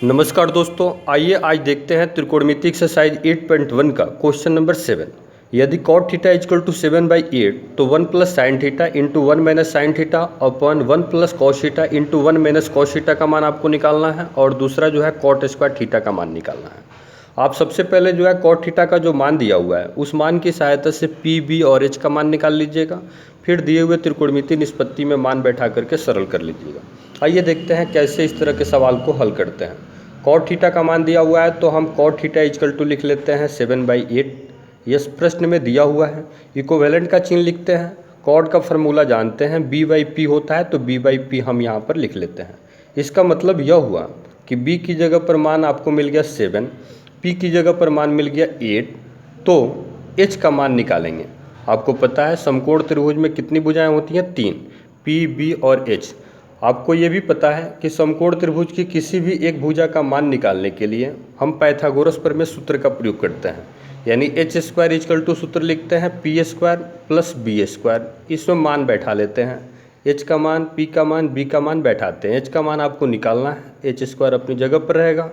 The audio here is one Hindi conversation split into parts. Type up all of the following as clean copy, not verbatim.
नमस्कार दोस्तों, आइए आज देखते हैं त्रिकोणमिति एक्सरसाइज 8.1 का क्वेश्चन नंबर 7। यदि cot थीटा इक्वल टू 7/8 तो 1 plus sine theta into 1 minus sine theta upon 1 plus cos theta into 1 minus cos theta का मान आपको निकालना है और दूसरा जो है cot स्क्वायर थीटा का मान निकालना है। आप सबसे पहले जो है cot थीटा का जो मान दिया हुआ है उस मान की सहायता से पी बी और एच का मान निकाल लीजिएगा, फिर दिए हुए त्रिकोणमिति निष्पत्ति में मान बैठा करके सरल कर लीजिएगा। आइए देखते हैं कैसे इस तरह के सवाल को हल करते हैं। cot थीटा का मान दिया हुआ है तो हम cot थीटा इक्वल टू लिख लेते हैं 7/8। यह प्रश्न में दिया हुआ है। इक्विवेलेंट का चिन्ह लिखते हैं। cot का फॉर्मूला जानते हैं, b/p होता है तो b/p हम यहाँ पर लिख लेते हैं। इसका मतलब यह हुआ कि b की जगह पर मान आपको मिल गया 7, p की जगह पर मान मिल गया 8, तो h का मान निकालेंगे। आपको पता है समकोण त्रिभुज में कितनी भुजाएं होती हैं? 3, p, b और h। आपको ये भी पता है कि समकोण त्रिभुज की किसी भी एक भुजा का मान निकालने के लिए हम पाइथागोरस प्रमेय सूत्र का प्रयोग करते हैं, यानी एच स्क्वायर इक्वल टू सूत्र लिखते हैं P square plus B square. इसमें मान बैठा लेते हैं, एच का मान, पी का मान, बी का मान बैठाते हैं। एच का मान आपको निकालना है, एच स्क्वायर अपनी जगह पर रहेगा,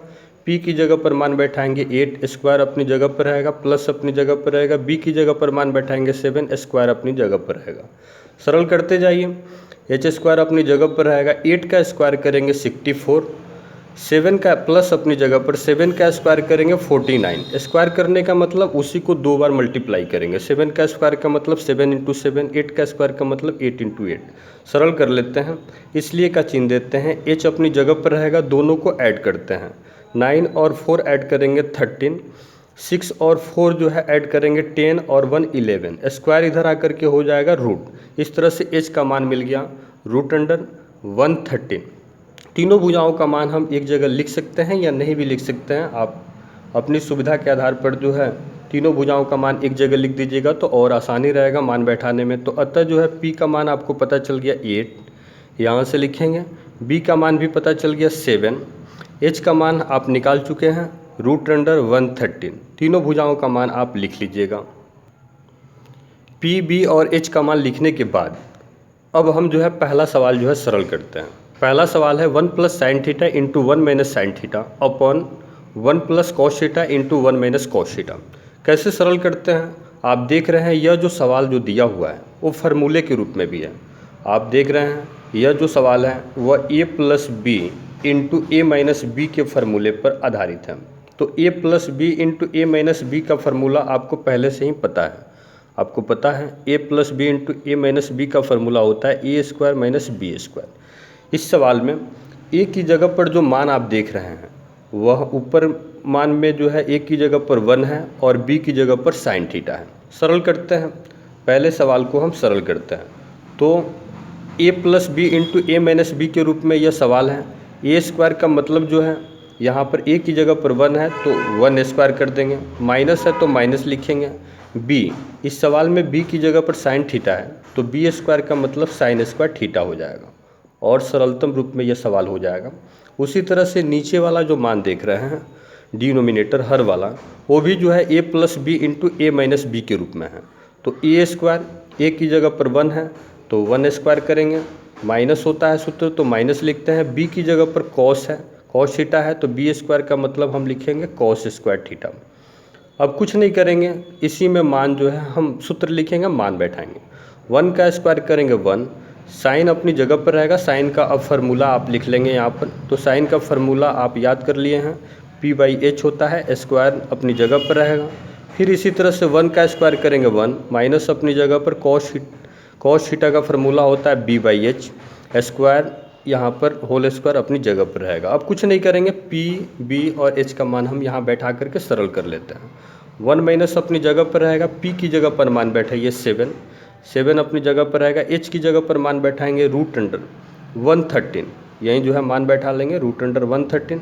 पी की जगह पर मान बैठाएंगे 8 स्क्वायर अपनी जगह पर रहेगा, प्लस अपनी जगह पर रहेगा, बी की जगह पर मान बैठाएंगे 7 स्क्वायर अपनी जगह पर रहेगा। सरल करते जाइए, एच स्क्वायर अपनी जगह पर रहेगा, 8 का स्क्वायर करेंगे 64, 7 का प्लस अपनी जगह पर 7 का स्क्वायर करेंगे 49। स्क्वायर करने का मतलब उसी को 2 बार मल्टीप्लाई करेंगे। 7 का स्क्वायर का मतलब 7 × 7, 8 का स्क्वायर का मतलब 8 × 8। सरल कर लेते हैं, इसलिए का चिन्ह देते हैं। एच अपनी जगह पर रहेगा, दोनों को ऐड करते हैं। 9 और 4 ऐड करेंगे 13, 6 और 4 जो है ऐड करेंगे 10 और 1 11। स्क्वायर इधर आकर के हो जाएगा रूट। इस तरह से h का मान मिल गया √113। तीनों भुजाओं का मान हम एक जगह लिख सकते हैं या नहीं भी लिख सकते हैं। आप अपनी सुविधा के आधार पर जो है तीनों भुजाओं का मान एक जगह लिख दीजिएगा तो और आसानी रहेगा मान बैठाने में। तो अतः जो है p का मान आपको पता चल गया 8, यहाँ से लिखेंगे। b का मान भी पता चल गया 7, h का मान आप निकाल चुके हैं √113। तीनों भुजाओं का मान आप लिख लीजिएगा। p, b और h का मान लिखने के बाद अब हम जो है पहला सवाल जो है सरल करते हैं। पहला सवाल है 1 plus sine theta into 1 minus sine theta upon 1 plus cos theta into 1 minus cos theta. कैसे सरल करते हैं? आप देख रहे हैं यह जो सवाल जो दिया हुआ है वो फार्मूले के रूप में भी है। आप देख रहे हैं यह जो सवाल है वह a plus B into A minus B के फार्मूले पर आधारित है। तो a plus B into A minus B का फार्मूला आपको पहले से ही पता है। आपको पता है a plus B into A minus B का फार्मूला होता है A square minus B square. इस सवाल में a की जगह पर जो मान आप देख रहे हैं वह ऊपर मान में जो है a की जगह पर 1 है और b की जगह पर साइन थीटा है। सरल करते हैं, पहले सवाल को हम सरल करते हैं। तो a plus B into A minus B के रूप में यह सवाल है। ए स्क्वायर का मतलब जो है यहाँ पर a की जगह पर 1 है तो 1 स्क्वायर कर देंगे, माइनस है तो माइनस लिखेंगे। b, इस सवाल में b की जगह पर साइन थीटा है तो b स्क्वायर का मतलब साइन स्क्वायर थीटा हो जाएगा और सरलतम रूप में यह सवाल हो जाएगा। उसी तरह से नीचे वाला जो मान देख रहे हैं डिनोमिनेटर हर वाला, वो भी जो है a plus B into A minus B के रूप में है। तो a स्क्वायर a की जगह पर 1 है तो 1 स्क्वायर करेंगे, माइनस होता है सूत्र तो माइनस लिखते हैं। b की जगह पर कॉस है, कॉस थीटा है तो b स्क्वायर का मतलब हम लिखेंगे कॉस स्क्वायर थीटा। अब कुछ नहीं करेंगे, इसी में मान जो है हम सूत्र लिखेंगे, मान बैठाएंगे। 1 का स्क्वायर करेंगे 1, साइन अपनी जगह पर रहेगा। साइन का अब फार्मूला आप लिख लेंगे यहाँ पर। तो साइन का फार्मूला आप याद कर लिए हैं, p/h होता है, स्क्वायर अपनी जगह पर रहेगा। फिर इसी तरह से 1 का स्क्वायर करेंगे 1, माइनस अपनी जगह पर कॉस थीटा का फार्मूला होता है b/h, स्क्वायर यहाँ पर होल स्क्वायर अपनी जगह पर रहेगा। अब कुछ नहीं करेंगे, p, b और h का मान हम यहाँ बैठा करके सरल कर लेते हैं। 1 माइनस अपनी जगह पर रहेगा, p की जगह पर मान बैठाइए 7, 7 अपनी जगह पर रहेगा। h की जगह पर मान बैठाएंगे √113, यहीं जो है मान बैठा लेंगे √113।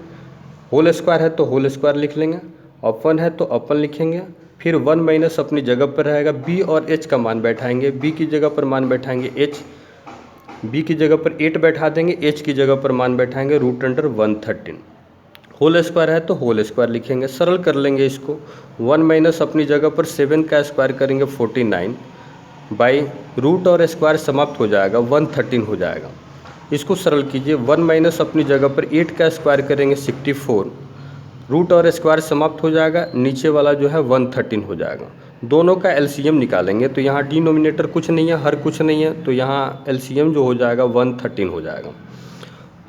होल स्क्वायर है तो होल स्क्वायर लिख लेंगे, अपन है तो अपन लिखेंगे। फिर 1 माइनस अपनी जगह पर रहेगा, b और h का मान बैठाएंगे। b की जगह पर मान बैठाएंगे h, b की जगह पर 8 बैठा देंगे, h की जगह पर मान बैठाएंगे √113। होल स्क्वायर है तो होल स्क्वायर लिखेंगे, सरल कर लेंगे इसको। 1 माइनस अपनी जगह पर 7 का स्क्वायर करेंगे 49, बाई रूट और स्क्वायर समाप्त हो जाएगा 113 हो जाएगा। इसको सरल कीजिए, 1 माइनस अपनी जगह पर 8 का स्क्वायर करेंगे 64, रूट और स्क्वायर समाप्त हो जाएगा, नीचे वाला जो है 113 हो जाएगा। दोनों का एलसीएम निकालेंगे तो यहाँ डिनोमिनेटर कुछ नहीं है, हर कुछ नहीं है, तो यहाँ एलसीएम जो हो जाएगा 113 हो जाएगा।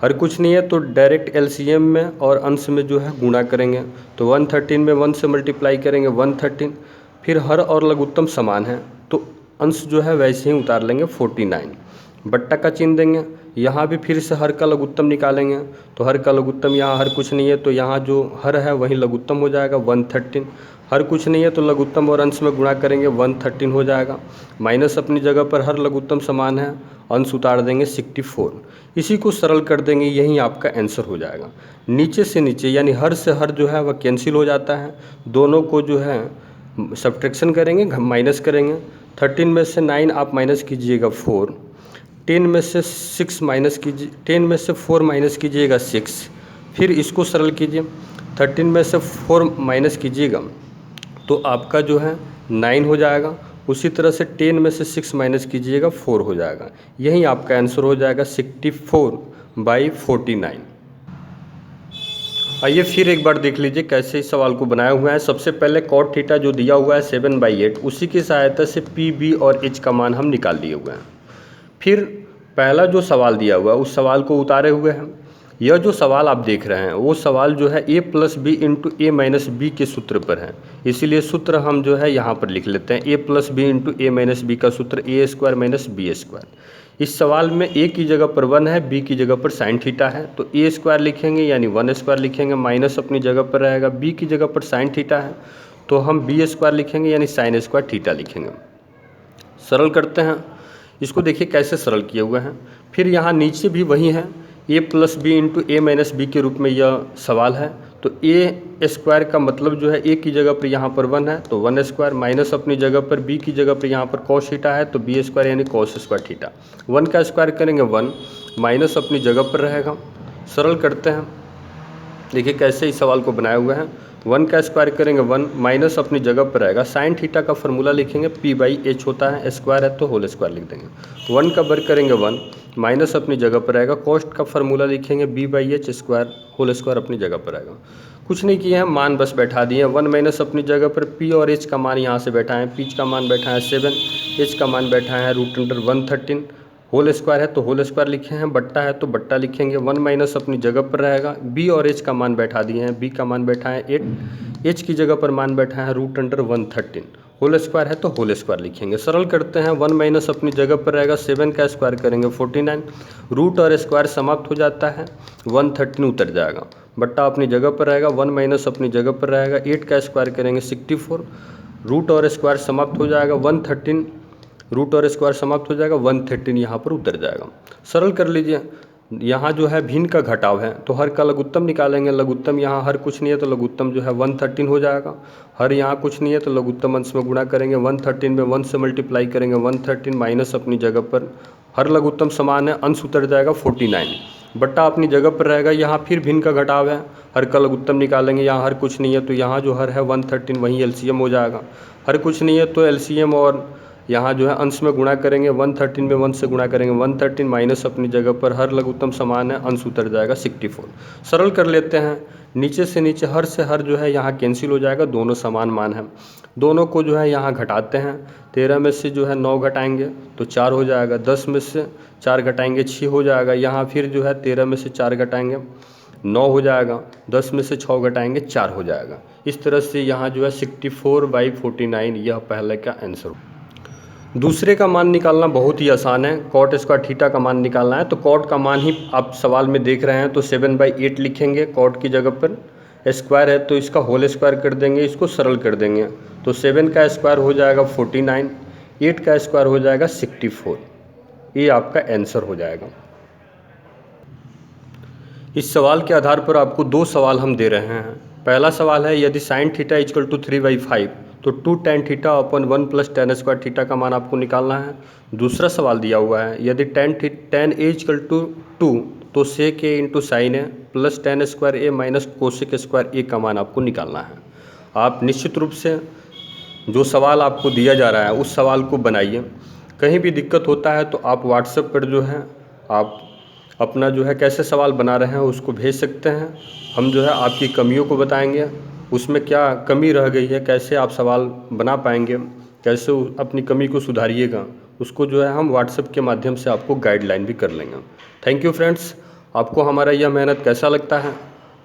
हर कुछ नहीं है तो डायरेक्ट एलसीएम में और अंश में जो है गुणा करेंगे, तो 113 में 1 से मल्टीप्लाई करेंगे 113, फिर हर और लघुत्तम समान है तो अंश जो है वैसे ही उतार लेंगे 49, बट्टा का चिन्ह देंगे। यहाँ भी फिर से हर का लघुत्तम निकालेंगे, तो हर का लघुत्तम यहाँ हर कुछ नहीं है तो यहाँ जो हर है वही लघुत्तम हो जाएगा 113, हर कुछ नहीं है तो लघुत्तम और अंश में गुणा करेंगे 113 हो जाएगा, माइनस अपनी जगह पर हर लघुत्तम समान है, अंश उतार देंगे 64, इसी को सरल कर देंगे, यही आपका आंसर हो जाएगा। नीचे से नीचे यानी हर से हर जो है वह कैंसिल हो जाता है, दोनों को जो है सब्ट्रैक्शन करेंगे, माइनस करेंगे। 13 में से 9 आप माइनस कीजिएगा 4, 10 में से 6 माइनस कीजिए, 10 में से 4 माइनस कीजिएगा 6, फिर इसको सरल कीजिए, 13 में से 4 माइनस कीजिएगा तो आपका जो है 9 हो जाएगा, उसी तरह से 10 में से 6 माइनस कीजिएगा 4 हो जाएगा, यही आपका आंसर हो जाएगा 64/49। आइए फिर एक बार देख लीजिए कैसे इस सवाल को बनाया हुआ है। सबसे पहले कॉट थीटा जो दिया हुआ है 7/8, उसी की सहायता से पी, बी और एच का मान हम निकाल लिए हुए हैं। फिर पहला जो सवाल दिया हुआ है उस सवाल को उतारे हुए हैं। यह जो सवाल आप देख रहे हैं वो सवाल जो है a plus B into A minus B के सूत्र पर है, इसीलिए सूत्र हम जो है यहाँ पर लिख लेते हैं, a plus B into A minus B का सूत्र A square minus B square. इस सवाल में a की जगह पर 1 है, b की जगह पर साइन थीटा है, तो a स्क्वायर लिखेंगे यानी 1 स्क्वायर लिखेंगे, माइनस अपनी जगह पर रहेगा, b की जगह पर साइन थीटा है तो हम b स्क्वायर लिखेंगे यानी साइन स्क्वायर थीटा लिखेंगे। सरल करते हैं इसको, देखिए कैसे सरल किए हुए हैं। फिर यहाँ नीचे भी वही है, a plus B into A minus B के रूप में यह सवाल है, तो a स्क्वायर का मतलब जो है a की जगह पर यहाँ पर 1 है तो 1 स्क्वायर, माइनस अपनी जगह पर b की जगह पर यहाँ पर कॉस थीटा है तो b स्क्वायर यानी कॉस स्क्वायर थीटा, 1 का स्क्वायर करेंगे 1, माइनस अपनी जगह पर रहेगा। सरल करते हैं, देखिए कैसे इस सवाल को बनाए हुए हैं। 1 का स्क्वायर करेंगे 1, माइनस अपनी जगह पर रहेगा, साइन थीटा का फॉर्मूला लिखेंगे p/h होता है, स्क्वायर है तो होल स्क्वायर लिख देंगे। 1 का वर्ग करेंगे 1, माइनस अपनी जगह पर रहेगा, कॉस्ट का फॉर्मूला लिखेंगे b/h स्क्वायर, होल स्क्वायर अपनी जगह पर रहेगा। कुछ नहीं किए हैं, मान बस बैठा दिए हैं, 1 माइनस अपनी जगह पर p और h का मान यहाँ से बैठा है, p का मान बैठा है 7, h का मान बैठा है √113, होल स्क्वायर है तो होल स्क्वायर लिखे हैं, बट्टा है तो बट्टा लिखेंगे, 1 माइनस अपनी जगह पर रहेगा, b और h का मान बैठा दिए हैं, b का मान बैठा है 8, h की जगह पर मान बैठा है √113, होल स्क्वायर है तो होल स्क्वायर लिखेंगे। सरल करते हैं, 1 माइनस अपनी जगह पर रहेगा, 7 का स्क्वायर करेंगे 49, रूट और स्क्वायर समाप्त हो जाता है, 113 उतर जाएगा, बट्टा अपनी जगह पर रहेगा, 1 माइनस अपनी जगह पर रहेगा, 8 का स्क्वायर करेंगे 64, रूट और स्क्वायर समाप्त हो जाएगा, 113 रूट और स्क्वायर समाप्त हो जाएगा, 113 यहाँ पर उतर जाएगा। सरल कर लीजिए, यहाँ जो है भिन्न का घटाव है तो हर का लघुत्तम निकालेंगे, लघुत्तम यहाँ हर कुछ नहीं है तो लघुत्तम जो है 113 हो जाएगा, हर यहाँ कुछ नहीं है तो लघुत्तम अंश में गुणा करेंगे, 113 में 1 से मल्टीप्लाई करेंगे 113, माइनस अपनी जगह पर हर लघुत्तम समान है, अंश उतर जाएगा 49, बट्टा अपनी जगह पर रहेगा, यहाँ फिर भिन्न का घटाव है, हर का लघुत्तम निकालेंगे, यहाँ हर कुछ नहीं है तो यहाँ जो हर है 113 वहीं एलसीएम हो जाएगा, हर कुछ नहीं है तो एलसीएम और यहाँ जो है अंश में गुणा करेंगे, 113 में 1 से गुणा करेंगे 113, माइनस अपनी जगह पर हर लघुत्तम समान है, अंश उतर जाएगा 64। सरल कर लेते हैं, नीचे से नीचे हर से हर जो है यहाँ कैंसिल हो जाएगा, दोनों समान मान है, दोनों को जो है यहाँ घटाते हैं, 13 में से जो है 9 घटाएंगे तो 4 हो जाएगा, 10 में से 4 घटाएंगे 6 हो जाएगा, यहाँ फिर जो है 13 में से 4 घटाएंगे 9 हो जाएगा, 10 में से 6 घटाएंगे 4 हो जाएगा। इस तरह से यहाँ जो है 64/49 यह पहले का आंसर। दूसरे का मान निकालना बहुत ही आसान है, कॉट स्क्वायर थीटा का मान निकालना है, तो कॉट का मान ही आप सवाल में देख रहे हैं तो 7/8 लिखेंगे, कॉट की जगह पर स्क्वायर है तो इसका होल स्क्वायर कर देंगे, इसको सरल कर देंगे तो 7 का स्क्वायर हो जाएगा 49, 8 का स्क्वायर हो जाएगा 64, ये आपका आंसर हो जाएगा। इस सवाल के आधार पर आपको 2 सवाल हम दे रहे हैं। पहला सवाल है, यदि साइन थीटा इक्वल टू 3/5 तो 2 tan थीटा अपन 1 + tan स्क्वायर थीटा का मान आपको निकालना है। दूसरा सवाल दिया हुआ है, यदि tan a इक्वल टू 2 तो sec a into sine A plus tan square A minus cosec square A का मान आपको निकालना है। आप निश्चित रूप से जो सवाल आपको दिया जा रहा है उस सवाल को बनाइए, कहीं भी दिक्कत होता है तो आप व्हाट्सएप पर जो है आप अपना जो है कैसे सवाल बना रहे हैं उसको भेज सकते हैं। हम जो है आपकी कमियों को बताएंगे, उसमें क्या कमी रह गई है, कैसे आप सवाल बना पाएंगे, कैसे अपनी कमी को सुधारिएगा, उसको जो है हम व्हाट्सएप के माध्यम से आपको गाइडलाइन भी कर लेंगे। Thank you friends. आपको हमारा यह मेहनत कैसा लगता है?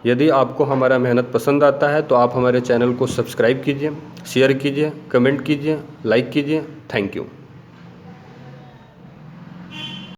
यदि आपको हमारा मेहनत पसंद आता है तो आप हमारे चैनल को सब्सक्राइब कीजिए, शेयर कीजिए, कमेंट कीजिए, लाइक कीजिए। Thank you.